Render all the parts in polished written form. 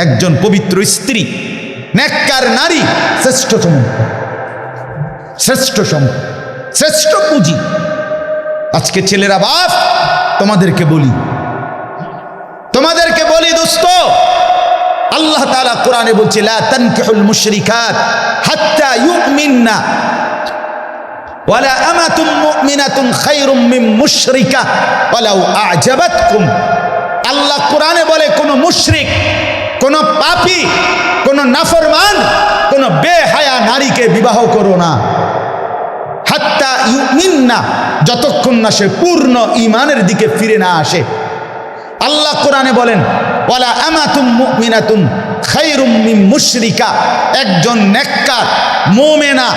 একজন পবিত্র স্ত্রী, নেককার নারী শ্রেষ্ঠ সম্পদ, শ্রেষ্ঠ সম্পদ, শ্রেষ্ঠ পুঁজি। আজকে ছেলেরা বাপ, তোমাদেরকে বলি দোস্ত, আল্লাহ তাআলা কোরআনে বলছে লা তানকিহুল মুশরিকাত হাত্তা ইউমিননা ওয়ালা আমাতুম মুমিনাতুন খায়রুম মিন মুশরিকা ওয়ালাউ আ'জাবাতকুম। আল্লাহ কোরআনে বলে কোন মুশরিক, কোন পাপী, কোন নাফরমান, কোন বেহায়া নারীকে বিবাহ করো না। হাত্তা ইউমিননা, যতক্ষণ না সে পূর্ণ ঈমানের দিকে ফিরে না আসে। আল্লাহ কোরআনে বলেন ওয়ালা আমাতুম মুমিনাতুন খায়রুম মিন মুশরিকা, একজন নেককার মুমিনা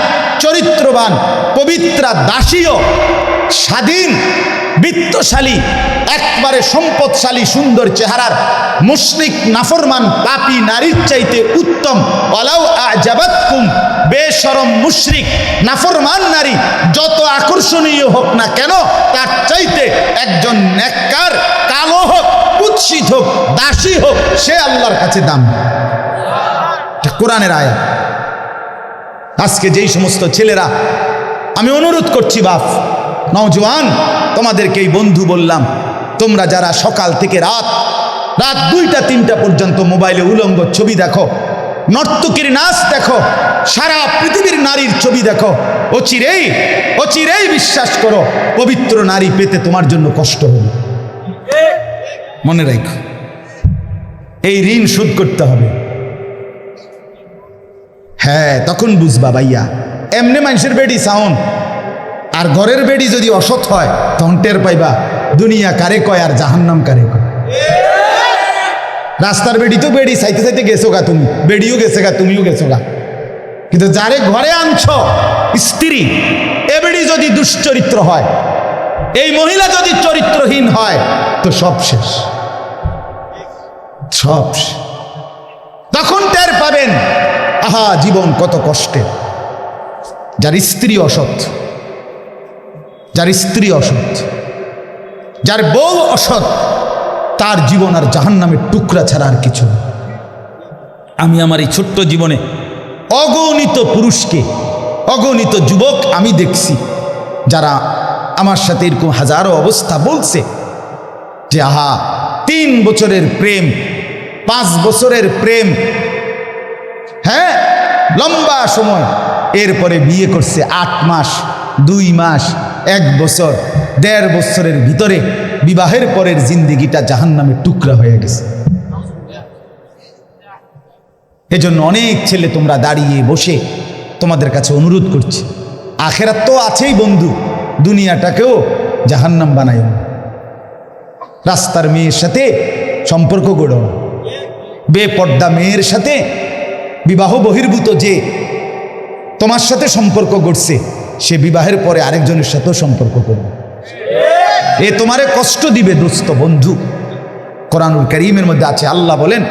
চরিত্রবান পবিত্রা দাসীও স্বাধীন বিত্তশালী একবারে সম্পদশালী সুন্দর চেহারার মুশরিক নাফরমান পাপী নারীর চাইতে উত্তম। ওয়ালাউ আ'জাবাতকুম, বেশরম মুশরিক নাফরমান নারী যত আকর্ষণীয় হোক না কেন, তার চাইতে একজন নেককার কালো হোক, কুৎসিত হোক, দাসী হোক, সে আল্লাহর কাছে দাম। কোরআনের আয়াত। আজকে যেই সমস্ত ছেলেরা, আমি অনুরোধ করছি বাপ, নওজোয়ান, তোমাদেরকে এই বন্ধু বললাম, তোমরা যারা সকাল থেকে রাত 2টা 3টা পর্যন্ত মোবাইলে উলঙ্গ ছবি দেখো, নর্তকীর নাচ দেখো, সারা পৃথিবীর নারীর ছবি দেখো, অচিরেই বিশ্বাস করো পবিত্র নারী পেতে তোমার জন্য কষ্ট হবে। মনে রাখো, এই ঋণ শোধ করতে হবে। হ্যাঁ, তখন বুঝবা ভাইয়া, এমনি মানুষের বেডি সাউন্ড আর ঘরের বেডি যদি অসৎ হয়, তখন টের পাইবা দুনিয়া কারে কয় আর জাহান্নাম কারে কয়। রাস্তার বেডি তো বেডি চাইতে চাইতে গেছো গা, তুমি বেডিও গেছে গা, তুমিও গেছো গা, কিন্তু যারে ঘরে আনছো স্ত্রী, এ বেডি যদি দুশ্চরিত্র হয়, এই মহিলা যদি চরিত্রহীন হয়, তো সব শেষ, সব শেষ। তখন টের পাবেন আহা জীবন কত কষ্টের। যার স্ত্রী অসৎ, যার স্ত্রী অসৎ, যার বউ অসৎ, তার জীবন আর জাহান্নামের টুকরা ছাড়া আর কিছু। আমি আমার এই ছোট্ট জীবনে অগণিত পুরুষকে, অগণিত যুবক আমি দেখছি, যারা আমার সাথে এরকম হাজারো অবস্থা বলছে যে আহা 3 বছরের প্রেম, 5 বছরের প্রেম, হ্যাঁ লম্বা সময়, এরপরে বিয়ে করছে 8 মাস, 2 মাস, 1 বছর, 1.5 বছরের ভিতরে বিবাহের পরের জিন্দেগিটা জাহান্নামের টুকরা হয়ে গেছে। এজন্য অনেক ছেলে তোমরা দাঁড়িয়ে বসে তোমাদের কাছে অনুরোধ করছি, আখেরাত তো আছেই বন্ধু, দুনিয়াটাকেও জাহান্নাম বানায়। রাস্তার মেয়ের সাথে সম্পর্ক গড়ো, বেপর্দা মেয়ের সাথে, বিবাহ বহির্ভূত যে তোমার সাথে সম্পর্ক গড়ছে, সে বিবাহের পরে আরেকজনের সাথেও সম্পর্ক করবে, এ তোমারে কষ্ট দিবে দোস্ত বন্ধু। কোরআনুল কারীমের মধ্যে আছে, আল্লাহ বলেন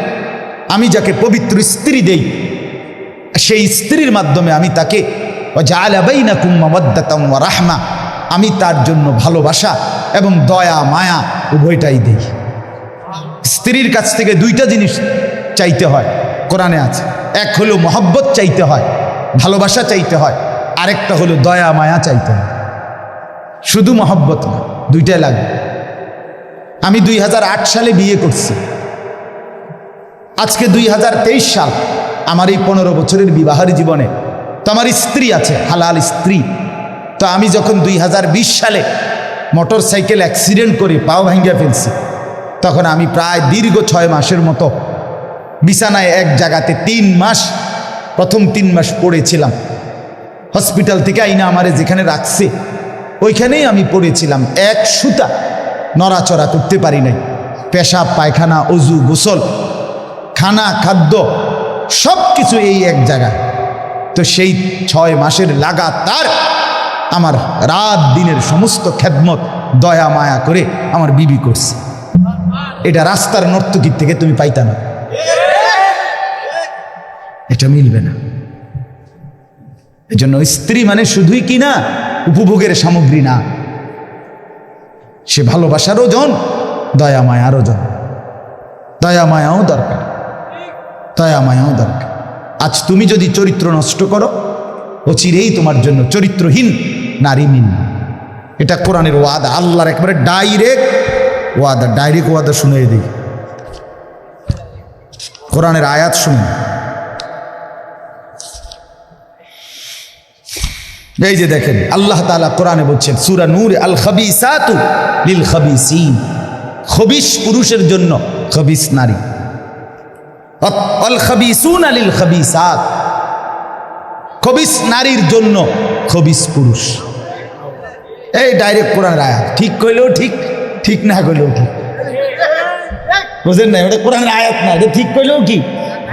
আমি যাকে পবিত্র স্ত্রী দেই, সেই স্ত্রীর মাধ্যমে আমি তাকে ওয়াজআলা বাইনাকুম মাওয়াদ্দাতাম ওয়া রাহমা, আমি তার জন্য ভালোবাসা এবং দয়া মায়া উভয়টাই দেই। স্ত্রীর কাছ থেকে 2টা জিনিস চাইতে হয়, কোরআনে আছে। এক হলো মহব্বত চাইতে হয়, ভালোবাসা চাইতে হয়, আরেকটা হলো দয়া মায়া চাইতে হয়। শুধু মহব্বত না, 2টাই লাগবে। আমি 2008 সালে বিয়ে করছি, আজকে 2023 সাল, আমার এই 15 বছরের বিবাহের জীবনে তো আমার স্ত্রী আছে, হালাল স্ত্রী। তো আমি যখন 2020 সালে মোটর সাইকেল অ্যাক্সিডেন্ট করে পাও ভাঙ্গিয়া ফেলছি, তখন আমি প্রায় দীর্ঘ 6 মাসের মতো বিছানায় এক জায়গাতে 3 মাস, প্রথম 3 মাস পড়েছিলাম। হসপিটাল থেকে আইনা আমারে যেখানে রাখছে ওইখানেই আমি পড়েছিলাম, এক সুতা নড়াচড়া করতে পারি নাই। পেশাব পায়খানা, অজু গোসল, খানা খাদ্য সব কিছু এই এক জায়গায়। তো সেই 6 মাসের লাগাতার আমার রাত দিনের সমস্ত খেদমত দয়া মায়া করে আমার বিবি করছে। এটা রাস্তার নর্তকীর থেকে তুমি পাইতা না, এটা মিলবে না। এজন্য স্ত্রী মানে শুধুই কি না উপভোগের সামগ্রী না, সে ভালোবাসারও জন, দয়া মায়ারও জন, দয়া মায়াও দরকার। দয়া মায়াও দরকার। আজ তুমি যদি চরিত্র নষ্ট করো, অচিরেই তোমার জন্য চরিত্রহীন নারী মিলবে। এটা কোরআনের ওয়াদা, আল্লাহর একবারে ডাইরেক্ট ওয়াদা শুনে দিই। কোরআনের আয়াত শুনুন। এই যে দেখেন আল্লাহ তাআলা কোরআনে বলছেন সূরা নূর, আল খাবিসাতু লিল খাবিসিন, খবিস পুরুষের জন্য খবিস নারী, আল খাবিসুনা লিল খাবিসাত, খবিস নারীর জন্য খবিস পুরুষ। এই ডাইরেক্ট কোরআনের আয়াত, ঠিক কইলেও ঠিক, ঠিক না কইলেও ঠিক। বুঝেন না, এটা কোরআনের আয়াত না, এটা ঠিক কইলেও কি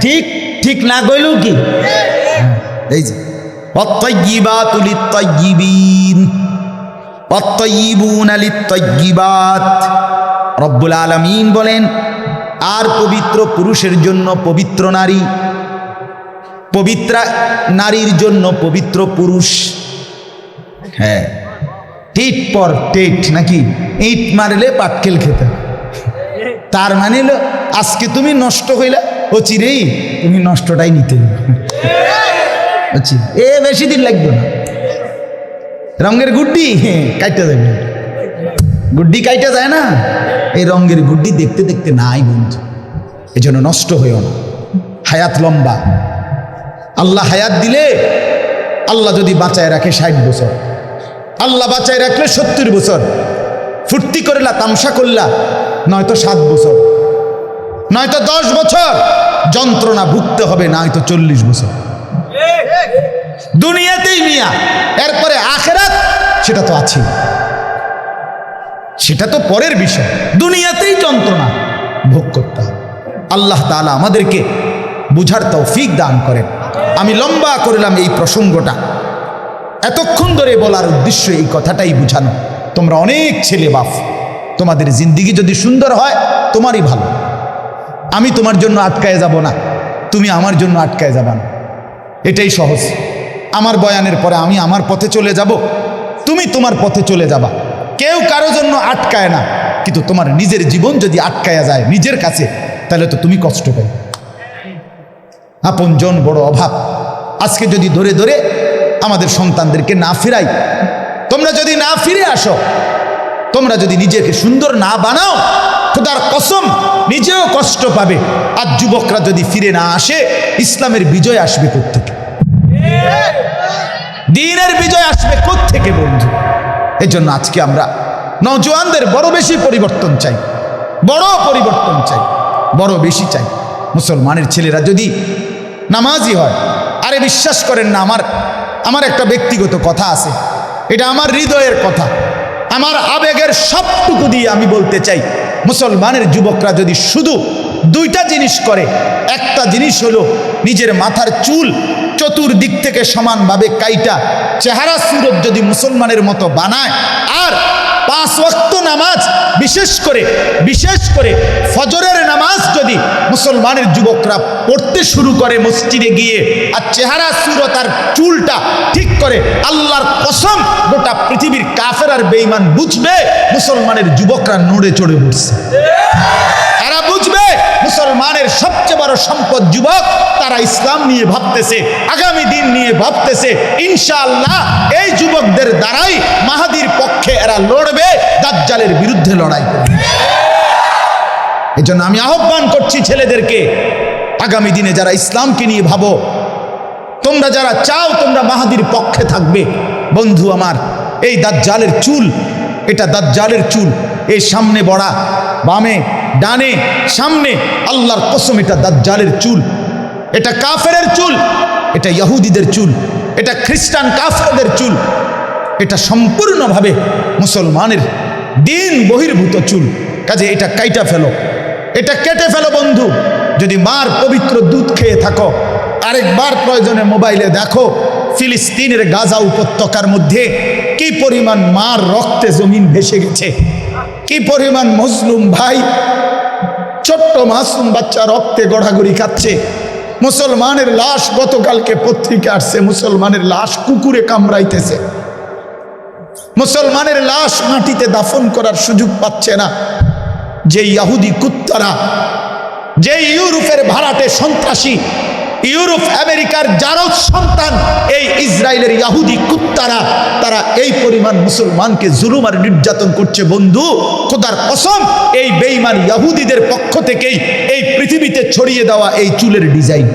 ঠিক, ঠিক না কইলেও কি। এই যে والطيبات للطيبين والطيبون للطيبات, রব্বুল আলামিন বলেন আর পবিত্র পুরুষের জন্য পবিত্র নারী, পবিত্র নারীর জন্য পবিত্র পুরুষ। হ্যাঁ, টিট পর টেট নাকি, ইট মারলে পাটকেল খেতে। তার মানে হলো আজকে তুমি নষ্ট হইলা, অচিরেই তুমি নষ্টটাই নিতে এ বেশি দিন লাগবে না। রঙের গুড্ডি কাইটা যাবে, গুড্ডি কাইটা যায় না, এই রঙের গুড্ডি দেখতে দেখতে নাই বন্ধু। এই জন্য নষ্ট হইও না, হায়াত লম্বা। আল্লাহ হায়াত দিলে, আল্লাহ যদি বাঁচায় রাখে 60 বছর, আল্লাহ বাঁচায় রাখলে 70 বছর, ফুর্তি করলা তামসা করলা নয়তো 7 বছর, নয়তো 10 বছর যন্ত্রণা ভুগতে হবে, নয়তো 40 বছর দুনিয়াতেই মিয়া। এরপরে আখিরাত সেটা তো আছে, সেটা তো পরের বিষয়। দুনিয়াতেই যন্ত্রণা ভোগ করতে হবে। আল্লাহ তাআলা আমাদেরকে বুঝার তৌফিক দান করেন। আমি লম্বা করলাম এই প্রসঙ্গটা, এতক্ষণ ধরে বলার উদ্দেশ্য এই কথাটাই বুঝানো। তোমরা অনেক ছেলে বাপ, তোমাদের জিন্দিগি যদি সুন্দর হয় তোমারই ভালো। আমি তোমার জন্য আটকায় যাব না, তুমি আমার জন্য আটকায় যাবা না, এটাই সহজ। আমার বয়ানের পরে আমি আমার পথে চলে যাব, তুমি তোমার পথে চলে যাবা, কেউ কারো জন্য আটকায় না। কিন্তু তোমার নিজের জীবন যদি আটকায়া যায় নিজের কাছে, তাহলে তো তুমি কষ্ট পাই। আপনজন বড় অভাব। আজকে যদি ধরে ধরে আমাদের সন্তানদেরকে না ফিরাই, তোমরা যদি না ফিরে আসো, তোমরা যদি নিজেকে সুন্দর না বানাও, খোদার কসম নিজেও কষ্ট পাবে। আর যুবকরা যদি ফিরে না আসে, ইসলামের বিজয় আসবে কোত্থেকে? দ্বীনের বিজয় আসবে কোত্থেকে বন্ধু? এই জন্য আজকে আমরা নওজোয়ানদের বড় বেশি পরিবর্তন চাই, বড় পরিবর্তন চাই, বড় বেশি চাই। মুসলমানের ছেলেরা যদি নামাজি হয়, আরে বিশ্বাস করেন না, আমার একটা ব্যক্তিগত কথা আছে, এটা আমার হৃদয়ের কথা, আমার আবেগের সবটুকু দিয়ে আমি বলতে চাই, মুসলমানের যুবকরা যদি শুধু 2টা জিনিস করে, একটা জিনিস হলো নিজের মাথার চুল চতুর্দিক থেকে সমানভাবে কাইটা চেহারা সুরত যদি মুসলমানের মতো বানায়, আর 5 ওয়াক্ত নামাজ, বিশেষ করে ফজরের নামাজ যদি মুসলমানের যুবকরা পড়তে শুরু করে মসজিদে গিয়ে, আর চেহারা সুরত আর চুলটা ঠিক করে, আল্লাহর কসম গোটা পৃথিবীর কাফের আর বেঈমান বুঝবে মুসলমানের যুবকরা নড়ে চড়ে বসছে। এরা বুঝবে মুসলমানের সবচেয়ে বড় সম্পদ যুবক, তারা ইসলাম নিয়ে ভাবতেছে, আগামী দিন নিয়ে ভাবতেছে। ইনশাআল্লাহ এই যুবকদের দ্বারাই মাহাদির পক্ষে এরা লড়বে, দাজ্জালের বিরুদ্ধে লড়াই করবে। এই জন্য আমি আহ্বান করছি ছেলেদেরকে, আগামী দিনে যারা ইসলামকে নিয়ে ভাবো, তোমরা যারা চাও তোমরা মাহাদির পক্ষে থাকবে, বন্ধু আমার, এই দাজ্জালের চুল, এটা দাজ্জালের চুল, এই সামনে বড়া, বামে ডানে সামনে, আল্লাহর কসম এটা দাজ্জালের চুল, এটা কাফেরের চুল, এটা ইহুদিদের চুল, এটা খ্রিস্টান কাফেরদের চুল, এটা সম্পূর্ণভাবে মুসলমানের দিন বহির্ভূত চুল। কাজে এটা কাইটা ফেলো, এটা কেটে ফেলো বন্ধু। যদি মার পবিত্র দুধ খেয়ে থাকো, আরেকবার প্রয়োজনে মোবাইলে দেখো ফিলিস্তিনের গাজা উপত্যকার মধ্যে কি পরিমাণ মার রক্তে জমিন ভেসে গেছে, কি পরিমাণ মজলুম ভাই, ছোট্ট মাসুম বাচ্চা রক্তে গড়াগড়ি খাচ্ছে। মুসলমানের লাশ, গতকালকে পত্রিকা আসছে, মুসলমানের লাশ কুকুরে কামড়াইতেছে, মুসলমানের লাশ মাটিতে দাফন করার সুযোগ পাচ্ছে না। যে ইহুদি কুত্তারা, যে ইউরোপের ভাড়াটে সন্ত্রাসী ইউরোপ আমেরিকার জারজ সন্তান এই ইসরায়েলের ইহুদি কুত্তারা, তারা এই পরিমাণ মুসলমানকে জুলুম আর নির্যাতন করছে। বন্ধু, খোদার কসম, এই বেঈমান ইহুদিদের পক্ষ থেকেই এই পৃথিবীতে ছড়িয়ে দেওয়া এই চুলের ডিজাইন।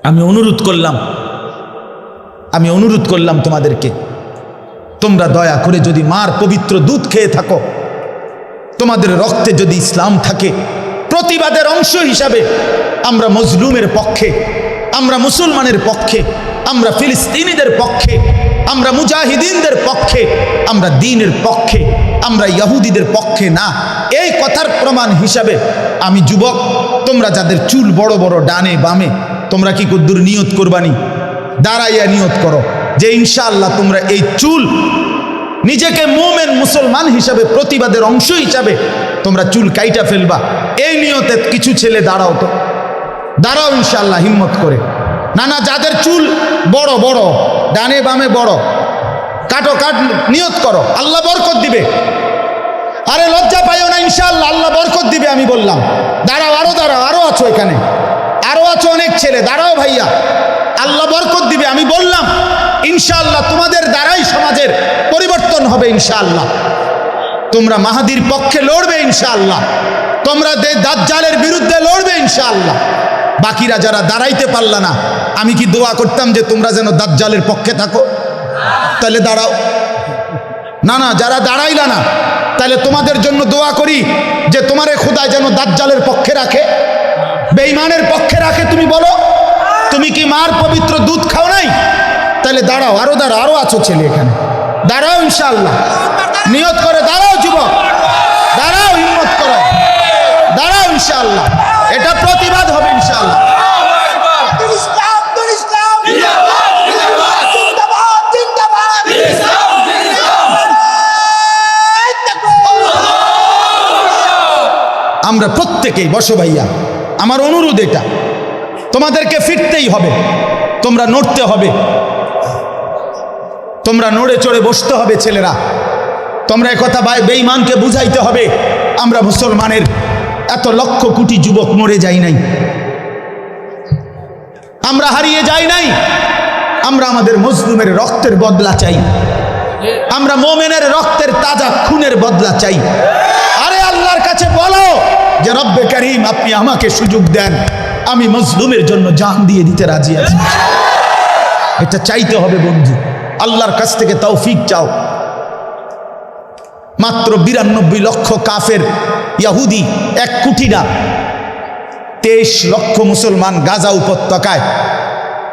আমি অনুরোধ করলাম তোমাদেরকে, তোমরা দয়া করে যদি মার পবিত্র দুধ খেয়ে থাকো, তোমাদের রক্তে যদি ইসলাম থাকে, প্রতিবাদের অংশ হিসাবে আমরা মজলুমের পক্ষে, আমরা মুসলমানের পক্ষে, আমরা ফিলিস্তিনিদের পক্ষে, আমরা মুজাহিদিনদের পক্ষে, আমরা দ্বীনের পক্ষে, আমরা ইহুদিদের পক্ষে না। এই কথার প্রমাণ হিসাবে আমি যুবক, তোমরা যাদের চুল বড় বড় ডানে বামে, তোমরা কি কদ্দুর নিয়ত করবানি? দাঁড়াইয়া নিয়ত করো যে ইনশাআল্লাহ তোমরা এই চুল নিজেকে মুমিন মুসলমান হিসাবে, প্রতিবাদের অংশ হিসাবে তোমরা চুল কাইটা ফেলবা। এই নিয়তে কিছু ছেলে দাঁড়াও, তো দাঁড়াও ইনশাআল্লাহ হিম্মত করে। না না, যাদের চুল বড় বড় ডানে বামে বড়, কাটো, নিয়ত করো, আল্লাহ বরকত দিবে। আরে লজ্জা পাইও না, ইনশাআল্লাহ আল্লাহ বরকত দিবে। আমি বললাম দাঁড়াও, আরো আছো, এখানে আরো আছো অনেক ছেলে, দাঁড়াও ভাইয়া, আল্লাহ বরকত দিবে। আমি বললাম ইনশাআল্লাহ তোমাদের দ্বারাই সমাজের পরিবর্তন হবে ইনশাআল্লাহ। তোমরা মাহাদির পক্ষে লড়বে ইনশাআল্লাহ, তোমরা দাজ্জালের বিরুদ্ধে লড়বে ইনশাআল্লাহ। বাকিরা যারা দাঁড়াইতে পারলা না, আমি কি দোয়া করতাম যে তোমরা যেন দাজ্জালের পক্ষে থাকো? তাহলে দাঁড়াও। না না, যারা দাঁড়াইলা না, তাহলে তোমাদের জন্য দোয়া করি যে তোমারে খোদা যেন দাজ্জালের পক্ষে রাখে, বেঈমানের পক্ষে রাখে। তুমি বলো, তুমি কি মার পবিত্র দুধ খাও নাই? তাহলে দাঁড়াও, আরো আছো ছেলে এখানে, দাঁড়াও ইনশাআল্লাহ, নিয়ত করে দাঁড়াও যুবক, দাঁড়াও, হিম্মত করো, দাঁড়াও ইনশাআল্লাহ। এটা প্রতিবাদ হবে ইনশাআল্লাহ। আমরা প্রত্যেকেই, বসো ভাইয়া, আমার অনুরোধ এটা, তোমাদেরকে ফিরতেই হবে, তোমরা নড়তে হবে, তোমরা নড়ে চড়ে বসতে হবে ছেলেরা। তোমরা একথা বেঈমানকে বুঝাইতে হবে, আমরা মুসলমানের এত লক্ষ কোটি যুবক মরে যাই নাই, আমরা হারিয়ে যাই নাই, আমরা আমাদের মজলুমের রক্তের বদলা চাই, আমরা মোমেনের রক্তের তাজা খুনের বদলা চাই। আরে আল্লাহর কাছে বলো যে রব্বে কারীম, আপনি আমাকে সুযোগ দেন, আমি মজলুমের জন্য জান দিয়ে দিতে রাজি আছি। এটা চাইতে হবে বন্ধু, আল্লাহর কাছ থেকে তৌফিক চাও। মাত্র 92 লক্ষ কাফের ইহুদি, 1 কোটি না, 23 লক্ষ মুসলমান গাজা উপত্যকায়।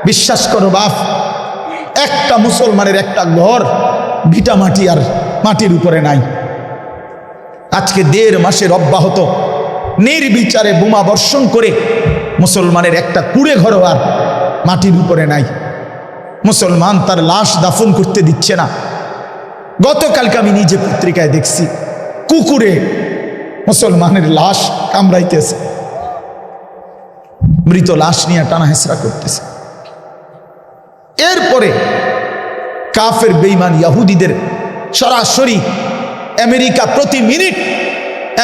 বিশ্বাস করো বাপ, একটা মুসলমানের একটা ঘর ভিটা মাটি আর মাটির উপরে নাই। আজকে 1.5 মাসের অব্যাহত নির্বিচারে বোমা বর্ষণ করে মুসলমানের একটা কুড়ে ঘরও আর মাটির উপরে নাই। মুসলমান তার লাশ দাফন করতে দিচ্ছে না। গতকালকে আমি নিজে পত্রিকায় দেখছি, কুকুরে মুসলমানের লাশ কামড়াইতেছে, মৃত লাশ নিয়ে টানা হেসরা করতেছে। এরপরে কাফের বেঈমান ইহুদিদের সরাসরি আমেরিকা, প্রতি মিনিট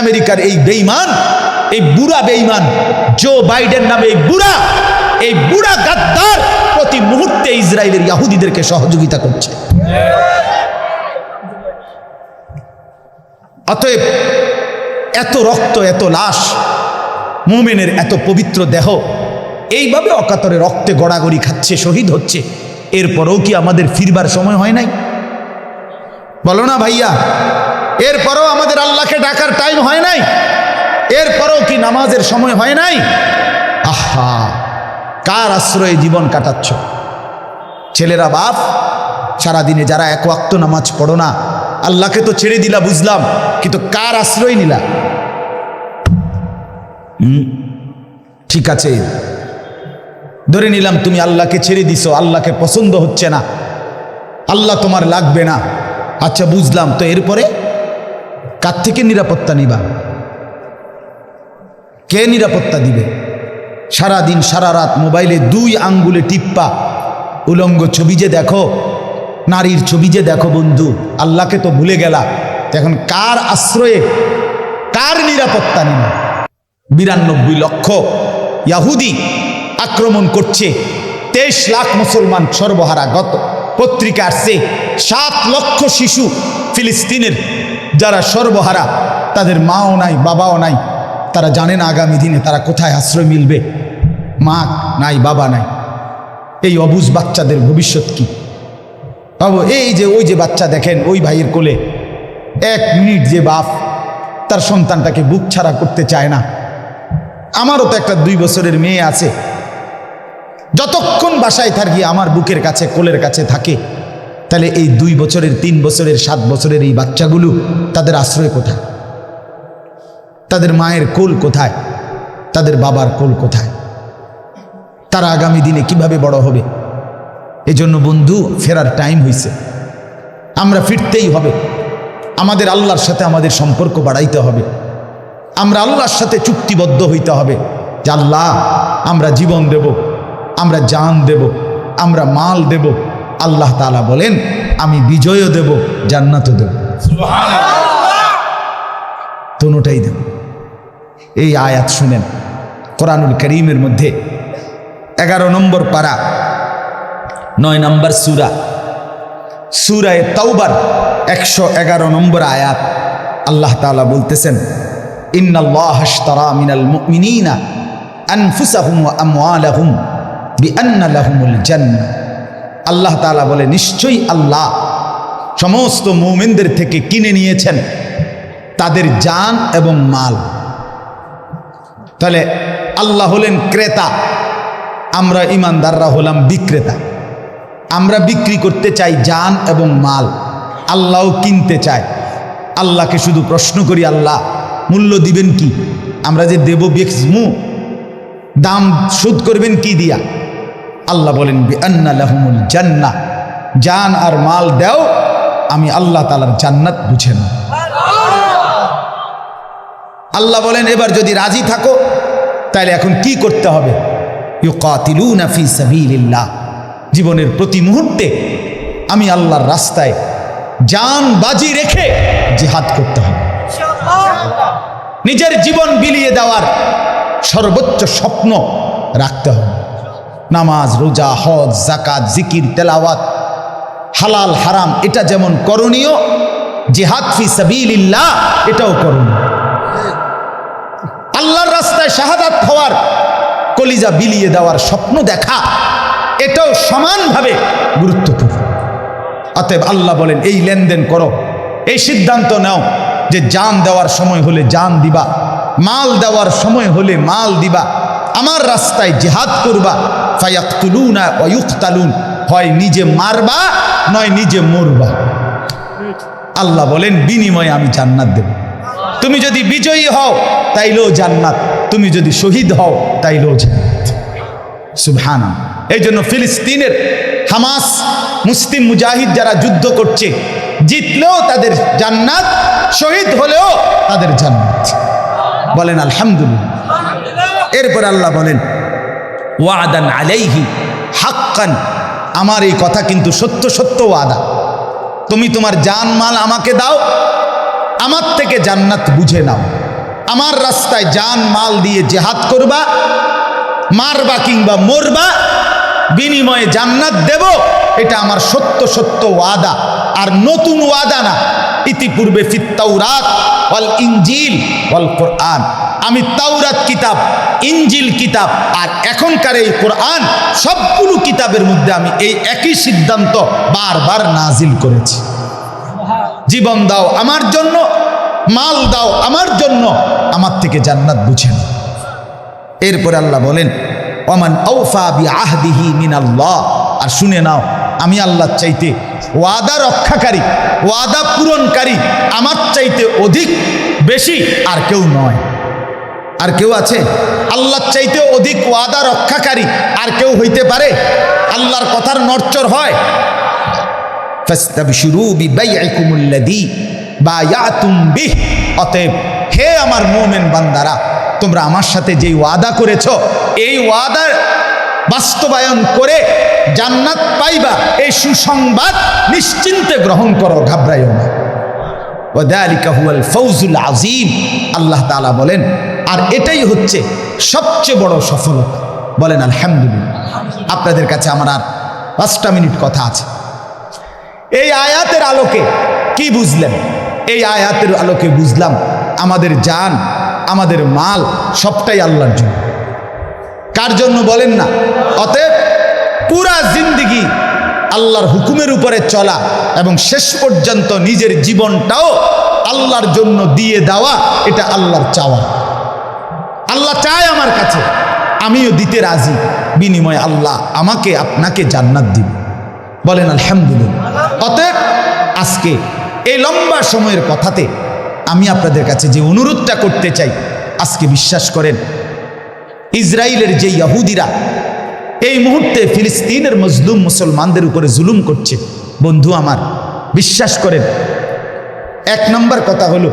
আমেরিকার এই বেঈমান, এই বুড়া বেঈমান জো বাইডেন নামে এই বুড়া গাদ্দার প্রতি মুহূর্তে ইসরায়েলের ইহুদিদেরকে সহযোগিতা করছে। অতএব এত রক্ত, এত লাশ, মুমিনের এত পবিত্র দেহ এইভাবে অকাতরে রক্তে গড়াগড়ি খাচ্ছে, শহীদ হচ্ছে, এরপরেও কি আমাদের ফিরবার সময় হয় নাই? বলো না ভাইয়া, এরপরেও আমাদের আল্লাহকে ডাকার টাইম হয় নাই? এরপরেও কি নামাজের সময় হয় নাই? আহা, কার আশ্রয়ে জীবন কাটাচ্ছ ছেলেরা? বাপ, সারাদিনে যারা 1 ওয়াক্ত নামাজ পড়ো না, আল্লাহকে তো ছেড়ে দিলা বুঝলাম, কিন্তু কার আশ্রয় নিলা? ঠিক আছে, ধরে নিলাম তুমি আল্লাহকে ছেড়ে দিছো, আল্লাহকে পছন্দ হচ্ছে না, আল্লাহ তোমার লাগবে না, আচ্ছা বুঝলাম, তো এরপরে কার থেকে নিরাপত্তা নিবা? কে নিরাপত্তা দিবে? সারাদিন সারা রাত মোবাইলে 2 আঙ্গুলে টিপ্পা উলঙ্গ ছবি যে দেখো, নারীর ছবি যে দেখো বন্ধু, আল্লাহকে তো ভুলে গেলা। এখন কার আশ্রয়ে, কার নিরাপত্তা নিবে? 92 লক্ষ ইয়াহুদি আক্রমণ করছে, 23 লাখ মুসলমান সর্বহারা। গত পত্রিকা আসছে 7 লক্ষ শিশু ফিলিস্তিনের যারা সর্বহারা, তাদের মাও নাই বাবাও নাই, তারা জানে না আগামী দিনে তারা কোথায় আশ্রয় মিলবে। মা নাই বাবা নাই, এই অবুঝ বাচ্চাদের ভবিষ্যৎ কি? বাবু এই যে ওই যে বাচ্চা দেখেন ওই ভাইয়ের কোলে, 1 মিনিট যে বাপ তার সন্তানটাকে বুক ছাড়া করতে চায় না। আমারও তো একটা 2 বছরের মেয়ে আছে, যতক্ষণ বাসায় থাকি আমার বুকের কাছে কোলের কাছে থাকে। তাহলে এই 2 বছরের 3 বছরের 7 বছরের এই বাচ্চাগুলো তাদের আশ্রয় কোথায়? তাদের মায়ের কোল কোথায়? তাদের বাবার কোল কোথায়? তারা আগামী দিনে কিভাবে বড় হবে? এজন্য বন্ধু, ফেরার টাইম হয়েছে, আমরা ফিরতেই হবে। আমাদের আল্লাহর সাথে আমাদের সম্পর্ক বাড়াইতে হবে। আমরা আল্লাহর সাথে চুক্তিবদ্ধ হইতে হবে যে আল্লাহ, আমরা জীবন দেব, আমরা জান দেব, আমরা মাল দেব। আল্লাহ তাআলা বলেন আমি বিজয়ও দেব, জান্নাতও দেব, দুটোটাই দেব। এই আয়াত শুনেন কোরআনুল কারীমের মধ্যে 11 নম্বর পারা 9 নম্বর সূরা, সূরা তাওবার 111 নম্বর আয়াত। আল্লাহ তাআলা বলতেছেন ইন্নাল্লাহা আশতারা মিনাল মুমিনিনা আনফুসাহুম ওয়া আমওয়ালাহুম বিআন্না লাহুমুল জান্নাহ। আল্লাহ তাআলা বলে নিশ্চয়ই আল্লাহ সমস্ত মুমিনদের থেকে কিনে নিয়েছেন তাদের জান এবং মাল। তাহলে আল্লাহ হলেন ক্রেতা, আমরা ইমানদাররা হলাম বিক্রেতা। আমরা বিক্রি করতে চাই জান এবং মাল, আল্লাহও কিনতে চায়। আল্লাহকে শুধু প্রশ্ন করি, আল্লাহ মূল্য দিবেন কি? আমরা যে দেব বেচমু, দাম শোধ করবেন কি দিয়া? আল্লাহ বলেন বিআন্না লাহুমুল জান্নাহ, জান আর মাল দাও, আমি আল্লাহ তাআলার জান্নাত বুঝে নাও। আল্লাহ বলেন এবার যদি রাজি থাকো তাহলে এখন কি করতে হবে? ইউকাতিলুনা ফি সাবিলিল্লাহ, জীবনের প্রতি মুহূর্তে আমি আল্লাহর রাস্তায় জান বাজি রেখে জিহাদ করতে হবে। নিজের জীবন বিলিয়ে দেওয়ার সর্বোচ্চ স্বপ্ন রাখতে হবে। নামাজ, রোজা, হজ, যাকাত, জিকির, তেলাওয়াত, হালাল হারাম এটা যেমন করণীয়, জিহাদ ফি সাবিলিল্লাহ এটাও করণীয়। আল্লাহর রাস্তায় শাহাদাত হওয়ার, কলিজা বিলিয়ে দেওয়ার স্বপ্ন দেখা, এটাও সমানভাবে গুরুত্বপূর্ণ। অতএব আল্লাহ বলেন এই লেনদেন করো, এই সিদ্ধান্ত নাও যে জান দেওয়ার সময় হলে জান দিবা, মাল দেওয়ার সময় হলে মাল দিবা, আমার রাস্তায় জিহাদ করবা। ফায়াকতুলুনা ওয়া ইউকতালুন, হয় নিজে মারবা নয় নিজে মরবা। আল্লাহ বলেন বিনিময়ে আমি জান্নাত দেব। তুমি যদি বিজয়ী হও তাইলেও জান্নাত, তুমি যদি শহীদ হও তাইলেও জান্নাত। সুবহানাল্লাহ। এই জন্য ফিলিস্তিনের হামাস মুসলিম মুজাহিদ যারা যুদ্ধ করছে, জিতলেও তাদের জান্নাত, শহীদ হলেও তাদের জান্নাত। বলেন আলহামদুলিল্লাহ। এরপর আল্লাহ বলেন ওয়াদান আলাইহি হাক্কান, আমার এই কথা কিন্তু সত্য সত্য ওয়াদা। তুমি তোমার জান মাল আমাকে দাও, আমার থেকে জান্নাত বুঝে নাও। আমার রাস্তায় জান মাল দিয়ে জিহাদ করবা, মারবা কিংবা মরবা, বিনিময়ে জান্নাত দেব, এটা আমার সত্য সত্য ওয়াদা। আর নতুন ওয়াদা না। ইতিপূর্বে ফিত তাওরাত ওয়াল ইনজিল ওয়াল কোরআন, আমি তাওরাত কিতাব, ইনজিল কিতাব আর এখনকার এই কোরআন, সবগুলো কিতাবের মধ্যে আমি এই একই সিদ্ধান্ত বারবার নাজিল করেছি। জীবন দাও আমার জন্য, মাল দাও আমার জন্য, আমার থেকে জান্নাত বুঝে নাও। এরপরে আল্লাহ বলেন ওমান আওফা বিআহদিহি মিনাল্লাহ, আর শুনে নাও আমি আল্লাহর চাইতে ওয়াদা রক্ষাকারী, ওয়াদা পূরণকারী আমার চাইতে অধিক বেশি আর কেউ নয়। আর কেউ আছে? আল্লাহর চাইতে অধিক ওয়াদা রক্ষাকারী আর কেউ হইতে পারে? আল্লাহর কথার নড়চড় হয়? ফাস্তাবশিরু বিবাইইকুমুল্লাযী বায়াতুম বিহ, অতএব হে আমার মুমিন বান্দারা, তোমরা আমার সাথে যেই ওয়াদা করেছ, এই ওয়াদার বাস্তবায়ন করে জান্নাত পাইবা, এই সুসংবাদ নিশ্চিন্তে গ্রহণ করো, ঘাবড়াইও না। ওয়াযালিকা হুয়াল ফাওজুল আযীম। আল্লাহ তাআলা বলেন আর এটাই হচ্ছে সবচেয়ে বড় সফলতা। বলেন আলহামদুলিল্লাহ। আপনাদের কাছে আমার আর 5টা মিনিট কথা আছে। এই আয়াতের আলোকে কি বুঝলেন? এই আয়াতের আলোকে বুঝলাম আমাদের জান, আমাদের মাল সবটাই আল্লাহর জন্য। কার জন্য বলেন না? অতএব পুরা জিন্দেগি আল্লাহর হুকুমের উপরে চলা এবং শেষ পর্যন্ত নিজের জীবনটাও আল্লাহর জন্য দিয়ে দেওয়া, এটা আল্লাহর চাওয়া। আল্লাহ চায় আমার কাছে, আমিও দিতে রাজি, বিনিময়ে আল্লাহ আমাকে আপনাকে জান্নাত দিবে। বলেন আলহামদুলিল্লাহ। অতএব আজকে এই লম্বা সময়ের কথাতে আমি আপনাদের কাছে যে অনুরোধটা করতে চাই, আজকে বিশ্বাস করেন ইসরায়েলের যে ইহুদিরা এই মুহূর্তে ফিলিস্তিনের মজলুম মুসলমানদের উপরে জুলুম করছে, বন্ধু আমার বিশ্বাস করেন, 1 নম্বর কথা হলো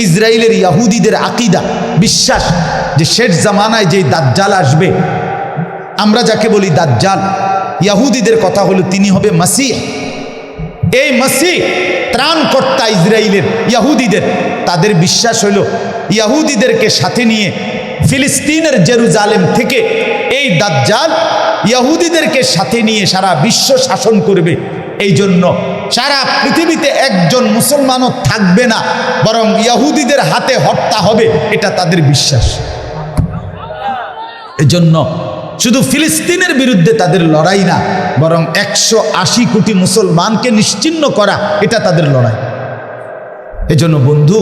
ইসরায়েলের ইহুদিদের আকীদা, বিশ্বাস যে শেষ জামানায় যেই দাজ্জাল আসবে, আমরা যাকে বলি দাজ্জাল, ইহুদিদের কথা হলো তিনি হবে মাসিহ। এই মাসিহ ত্রাণকর্তা ইসরায়েলের ইহুদিদের, তাদের বিশ্বাস হলো ইহুদিদেরকে সাথে নিয়ে ফিলিস্তিনের জেরুজালেম থেকে এই দাজ্জাল ইহুদিদেরকে সাথে নিয়ে সারা বিশ্ব শাসন করবে। এই জন্য সারা পৃথিবীতে একজন মুসলমানও থাকবে না, বরং ইহুদিদের হাতে হত্যা হবে, এটা তাদের বিশ্বাস। এজন্য শুধু ফিলিস্তিনের বিরুদ্ধে তাদের লড়াই না, বরং 180 কোটি মুসলমানকে নিশ্চিহ্ন করা, এটা তাদের লড়াই। এজন্য বন্ধু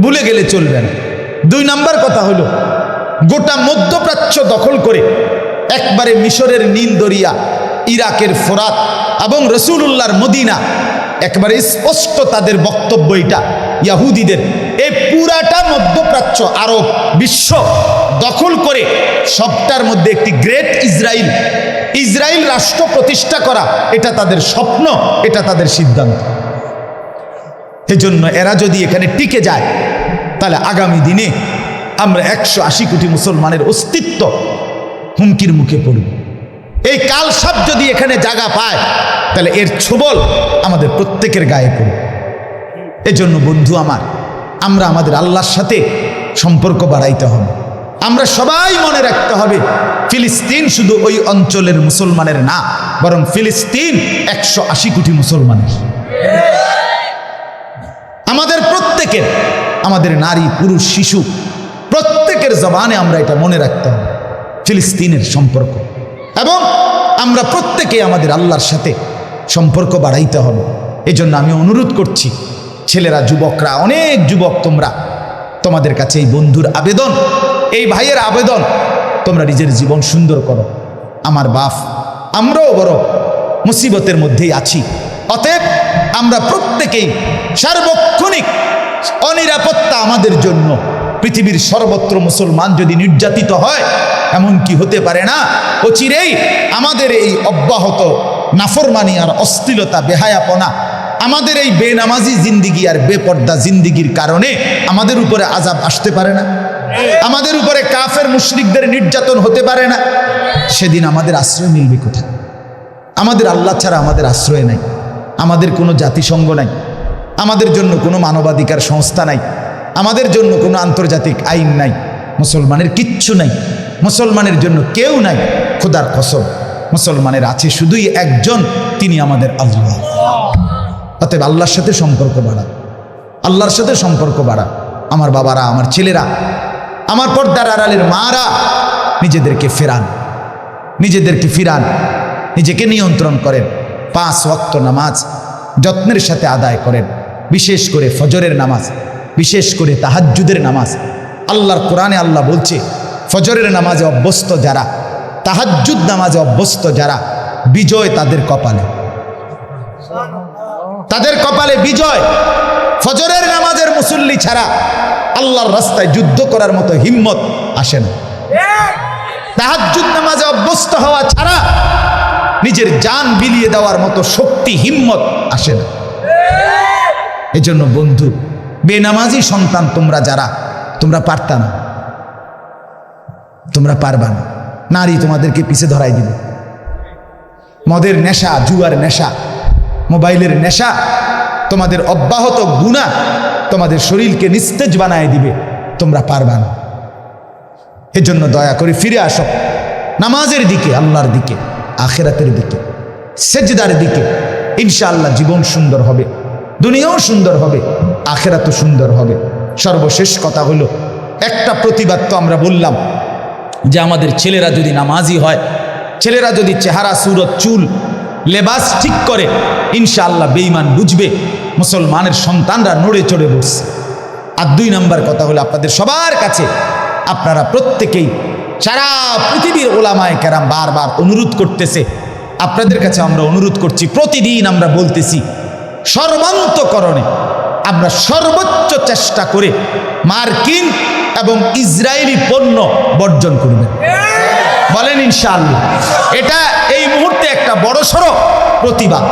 ভুলে গেলে চলবে না। 2 নম্বর কথা হলো গোটা মধ্যপ্রাচ্য দখল করে একবারে মিশরের নীল দরিয়া, ইরাকের ফোরাত এবং রসুলুল্লাহর মদিনা, একবারে স্পষ্ট তাদের বক্তব্য এটা ইহুদিদের, এই পুরাটা মধ্যপ্রাচ্য, আরব বিশ্ব দখল করে সবটার মধ্যে একটি গ্রেট ইসরায়েল রাষ্ট্র প্রতিষ্ঠা করা, এটা তাদের স্বপ্ন, এটা তাদের সিদ্ধান্ত। এজন্য এরা যদি এখানে টিকে যায়, তাহলে আগামী দিনে আমরা 180 কোটি মুসলমানের অস্তিত্ব হুমকির মুখে পড়ব। এই কালসাপ যদি এখানে জায়গা পায়, তাহলে এর ছোবল আমাদের প্রত্যেকের গায়ে পড়বে। এজন্য বন্ধু আমার, আমরা আমাদের আল্লাহর সাথে সম্পর্ক বাড়াইতে হবে। আমরা সবাই মনে রাখতে হবে ফিলিস্তিন শুধু ওই অঞ্চলের মুসলমানের না, বরং ফিলিস্তিন 180 কোটি মুসলমানের। আমাদের প্রত্যেকের, আমাদের নারী পুরুষ শিশু প্রত্যেকের জবানে আমরা এটা মনে রাখতে হবে, ফিলিস্তিনের সম্পর্ক, এবং আমরা প্রত্যেকে আমাদের আল্লাহর সাথে সম্পর্ক বাড়াইতে হবে। এজন্য আমি অনুরোধ করছি, ছেলেরা, যুবকরা, অনেক যুবক, তোমাদের কাছে এই বন্ধুর আবেদন, এই ভাইয়ের আবেদন, তোমরা নিজের জীবন সুন্দর করো। আমার বাপ, আমরাও বড় মুসিবতের মধ্যেই আছি। অতএব আমরা প্রত্যেকেই সার্বক্ষণিক অনিরাপত্তা আমাদের জন্য। পৃথিবীর সর্বত্র মুসলমান যদি নির্যাতিত হয়, এমন কি হতে পারে না অচিরেই আমাদের এই অব্যাহত নাফরমানি আর অশ্লীলতা, বেহায়াপনা, আমাদের এই বেনামাজি জিন্দিগি আর বেপর্দা জিন্দিগির কারণে আমাদের উপরে আযাব আসতে পারে না? আমাদের উপরে কাফের মুশরিকদের নির্যাতন হতে পারে না? সেদিন আমাদের আশ্রয় মিলবে কোথায়? আমাদের আল্লাহ ছাড়া আমাদের আশ্রয় নাই, আমাদের কোনো জাতিসংঘ নাই, আমাদের জন্য কোনো মানবাধিকার সংস্থা নাই, আমাদের জন্য কোনো আন্তর্জাতিক আইন নাই, মুসলমানের কিচ্ছু নাই, মুসলমানের জন্য কেউ নাই। খোদার কসম, মুসলমানের আছে শুধুই একজন, তিনি আমাদের আল্লাহ। অতএব আল্লাহর সাথে সম্পর্ক বাড়া, আল্লাহর সাথে সম্পর্ক বাড়া। আমার বাবারা, আমার ছেলেরা, আমার পর্দার আড়ালের মারা, নিজেদেরকে ফেরান, নিজেদেরকে ফিরান, নিজেকে নিয়ন্ত্রণ করেন। 5 ওয়াক্ত নামাজ যত্নের সাথে আদায় করেন, বিশেষ করে ফজরের নামাজ, বিশেষ করে তাহাজ্জুদের নামাজ। আল্লাহর কোরআনে আল্লাহ বলছে, ফজরের নামাজে অভ্যস্ত যারা, তাহাজ্জুদ নামাজে অভ্যস্ত যারা, বিজয় তাদের কপালে, তাদের কপালে বিজয়। ফজরের নামাজের মুসল্লি ছাড়া আল্লাহর রাস্তায় যুদ্ধ করার মতো হিম্মত আসে না। তাহাজ্জুদ নামাজে অভ্যস্ত হওয়া ছাড়া নিজের জান বিলিয়ে দেওয়ার মতো শক্তি, হিম্মত আসে না। এজন্য বন্ধু, বেনামাজি সন্তান তোমরা যারা, তোমরা পারতা না, তোমরা পারবা না। নারী তোমাদেরকে পিছে ধরাই দিবে, মদের নেশা, জুয়ার নেশা, মোবাইলের নেশা, তোমাদের অব্যাহত গুনাহ তোমাদের শরীরকে নিস্তেজ বানায় দিবে, তোমরা পারবা না। এজন্য দয়া করে ফিরে আসো নামাজের দিকে, আল্লাহর দিকে, আখিরাতের দিকে, সেজদার দিকে। ইনশাআল্লাহ জীবন সুন্দর হবে, দুনিয়াও সুন্দর হবে, আখিরাতও সুন্দর হবে। সর্বশেষ কথা হলো, একটা প্রতিবাদ তো আমরা বললাম যে আমাদের ছেলেরা যদি নামাজি হয়, ছেলেরা যদি চেহারা, সুরত, চুল, লেবাস ঠিক করে, ইনশাআল্লাহ বেঈমান বুঝবে মুসলমানের সন্তানরা নড়ে চড়ে বসছে। আর 2 নম্বর কথা হলো, আপনাদের সবার কাছে আপনারা প্রত্যেকেই, সারা পৃথিবীর ওলামায়ে কেরাম বারবার অনুরোধ করতেছে, আপনাদের কাছে আমরা অনুরোধ করছি, প্রতিদিন আমরা বলতেছি, সর্বান্তকরণে আমরা সর্বোচ্চ চেষ্টা করে মার্কিন এবং ইসরায়েলি পণ্য বর্জন করবেন। বলেন ইনশাআল্লাহ। এটা এই মুহূর্তে একটা বড়সড় প্রতিবাদ,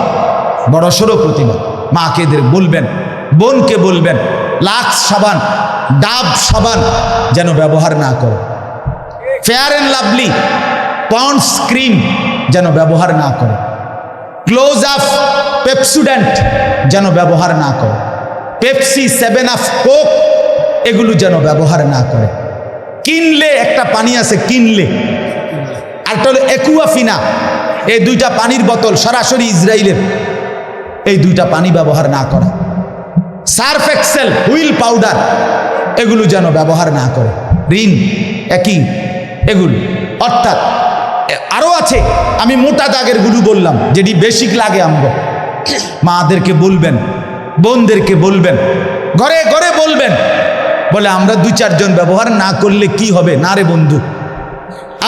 বড়সড় প্রতিবাদ। মাকে বলবেন, বোনকে বলবেন, লাক্স সাবান, ডাব সাবান যেন ব্যবহার না করে, Fair and Lovely, Pond's cream যেন ব্যবহার না করে, ক্লোজ আপ, পেপসুডেন্ট যেন ব্যবহার না করে, পেপসি, 7 আপ, কোক এগুলো যেন ব্যবহার না করে। কিনলে একটা পানি আছে, কিনলে, আরেকটা হলো একুয়াফিনা, এই 2টা পানির বোতল সরাসরি ইসরায়েলের, এই 2টা পানি ব্যবহার না করা। সার্ফ এক্সেল, হুইল পাউডার এগুলো যেন ব্যবহার না করে। রিন, একই এগুলো, অর্থাৎ আরও আছে, আমি মোটা দাগের গুলো বললাম, যেটি বেশিক লাগে। আমগো মাদেরকে বলবেন, বোনদেরকে বলবেন, ঘরে ঘরে বলবেন, বলে আমরা 2-4 জন ব্যবহার না করলে কি হবে? না রে বন্ধু,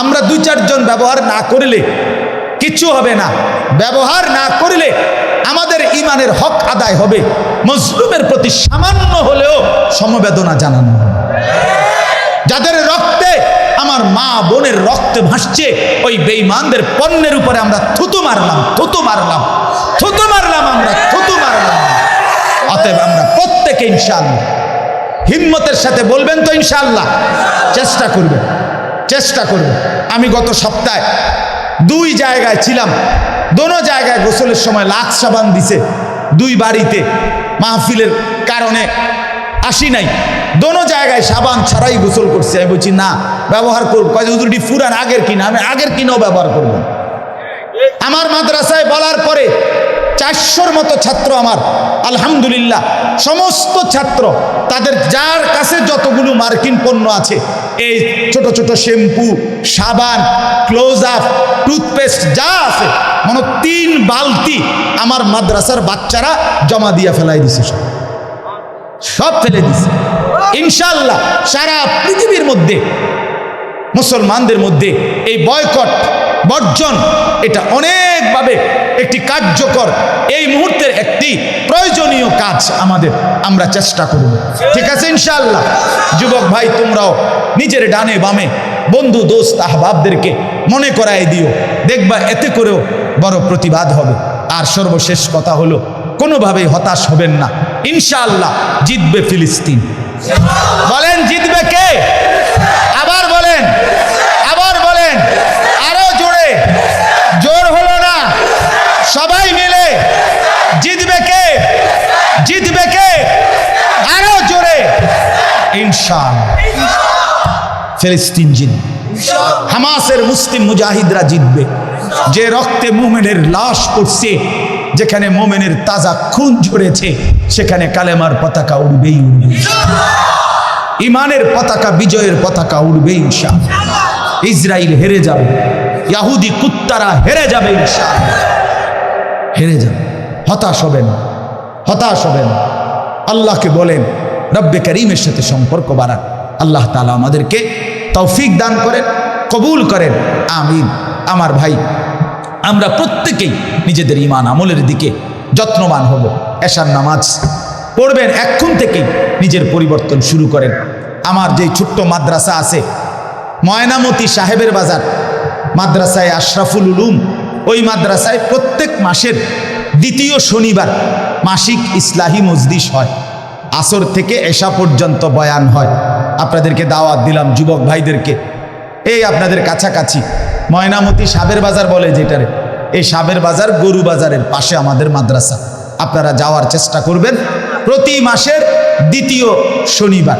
আমরা 2-4 জন ব্যবহার না করলে কিছু হবে না। ব্যবহার না করলে আমাদের ইমানের হক আদায় হবে, মজলুমের প্রতি সামান্য হলেও সমবেদনা জানানো হবে। যাদের রক্তে, আমার মা বোনের রক্তে ভাসছে, ওই বেঈমানদের পণ্যের উপরে আমরা থুতু মারলাম, থুতু মারলাম, থুতু মারলাম, আমরা থুতু মারলাম। অতএব আমরা প্রত্যেকে ইনশাআল্লাহ হিম্মতের সাথে বলবেন তো ইনশাআল্লাহ, চেষ্টা করবেন, চেষ্টা করবেন। আমি গত সপ্তাহে 2 জায়গায় ছিলাম, দোনো জায়গায় গোসলের সময় লাক্স সাবান দিছে। 2 বাড়িতে মাহফিলের কারণে আসি নাই, দোনো জায়গায় সাবান ছাড়াই গোসল করছে। আমি বলছি না, ব্যবহার করব। কয় হুজুরটি ফুরান, আগের কিনা। আমি আগের কিনাও ব্যবহার করব। আমার মাদ্রাসায় বলার পরে 400-র মতো ছাত্র আমার, আলহামদুলিল্লাহ, সমস্ত ছাত্র তাদের যার কাছে যতগুলো মার্কিন পণ্য আছে, এই ছোট ছোট শ্যাম্পু, সাবান, ক্লোজ আপ, টুথপেস্ট যা আছে, মানে 3 বালতি আমার মাদ্রাসার বাচ্চারা জমা দিয়া ফেলাই দিছে, সব ফেলে দিছে। ইনশাআল্লাহ সারা পৃথিবীর মধ্যে মুসলমানদের মধ্যে এই বয়কট, বর্জন, এটা অনেকভাবে একটি কার্যকর, এই মুহূর্তের একটি প্রয়োজনীয় কাজ আমাদের, আমরা চেষ্টা করব। ঠিক আছে ইনশাআল্লাহ। যুবক ভাই, তোমরাও নিজের ডানে বামে বন্ধু, দোস্ত, আহবাবদেরকে মনে করায় দিও, দেখবা এতে করেও বড় প্রতিবাদ হবে। আর সর্বশেষ কথা হলো, কোনোভাবেই হতাশ হবেন না, ইনশাআল্লাহ জিতবে ফিলিস্তিন। বলেন জিতবে কে? আবার বলেন, আবার বলেন, আরো জোরে, জোর হলো না, সবাই মিলে জিতবে কে? জিতবে কে? আরো জোরে, ইনশাআল্লাহ ফিলিস্তিন জিতবে। হামাসের মুসলিম মুজাহিদরা জিতবে। যে রক্তে মুমিনের লাশ পড়ছে, যেখানে মুমিনের তাজা খুন ঝরেছে, সেখানে কালেমার পতাকা উড়বেই উড়বে। ইমানের পতাকা, বিজয়ের পতাকা উড়বে ইনশাআল্লাহ। ইসরায়েল হেরে যাবে, ইহুদি কুত্তারা হেরে যাবে ইনশাআল্লাহ, হেরে যাবে। হতাশ হবেন, হতাশ হবেন। আল্লাহকে বলেন, রব্বে করিমের সাথে সম্পর্ক বাড়ান। আল্লাহ তাআলা আমাদেরকে তৌফিক দান করেন, কবুল করেন, আমিন। আমার ভাই, আমরা প্রত্যেকেই নিজেদের ঈমান আমলের দিকে যত্নবান হব। এশার নামাজ পড়বেন, এখন থেকেই নিজের পরিবর্তন শুরু করেন। আমার যে ছোট্ট মাদ্রাসা আছে ময়নামতি সাহেবের বাজার মাদ্রাসায় আশরাফুল উলুম, ওই মাদ্রাসায় প্রত্যেক মাসের 2য় শনিবার মাসিক ইসলাহি মজলিস হয়। আসর থেকে এশা পর্যন্ত বয়ান হয়। আপনাদেরকে দাওয়াত দিলাম, যুবক ভাইদেরকে। এই আপনাদের কাছাকাছি ময়নামতি সাবের বাজার বলে যেটারে, এই সাবের বাজার গরু বাজারের পাশে আমাদের মাদ্রাসা। আপনারা যাওয়ার চেষ্টা করবেন। প্রতি মাসের 2য় শনিবার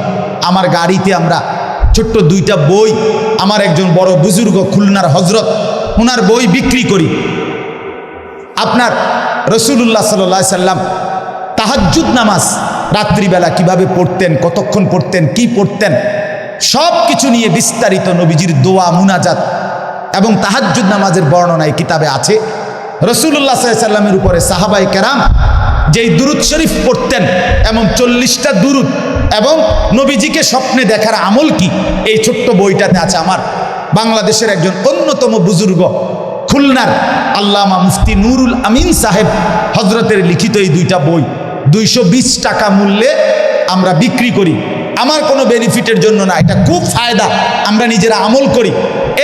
আমার গাড়িতে আমরা ছোট্ট দুইটা বই, আমার একজন বড় বুজুর্গ খুলনার হজরত, ওনার বই বিক্রি করি। আপনার রসুল্লাহ সাল্লাল্লাহু সাল্লাম তাহাজ্জুদ নামাজ রাত্রিবেলা কিভাবে পড়তেন, কতক্ষণ পড়তেন, কি পড়তেন, সব কিছু নিয়ে বিস্তারিত নবীজির দোয়া, মুনাজাত এবং তাহাজ্জুদ নামাজের বর্ণনা এই কিতাবে আছে। রসুল্লাহ সাল্লাল্লাহু আলাইহি সাল্লামের উপরে সাহাবাই কেরাম যেই দুরুদ শরীফ পড়তেন, এমন 40টা দুরুদ, এবং নবীজিকে স্বপ্নে দেখার আমল কি, এই ছোট্ট বইটাতে আছে। আমার বাংলাদেশের একজন অন্যতম বুজুর্গ খুলনার আল্লামা মুফতি নুরুল আমিন সাহেব হজরতের লিখিত এই দুইটা বই 220 টাকা মূল্যে আমরা বিক্রি করি। আমার কোনো বেনিফিটের জন্য না, এটা খুব ফায়দা, আমরা নিজেরা আমল করি।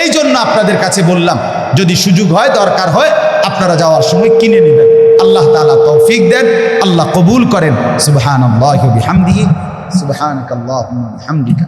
এই জন্য আপনাদের কাছে বললাম, যদি সুযোগ হয়, দরকার হয়, আপনারা যাওয়ার সময় কিনে নেবেন। আল্লাহ তাআলা তৌফিক দেন, আল্লাহ কবুল করেন। সুবহানাল্লাহি ওয়া বিহামদিহি, সুবহানাকাল্লাহুম্মা ওয়া বিহামদিকা।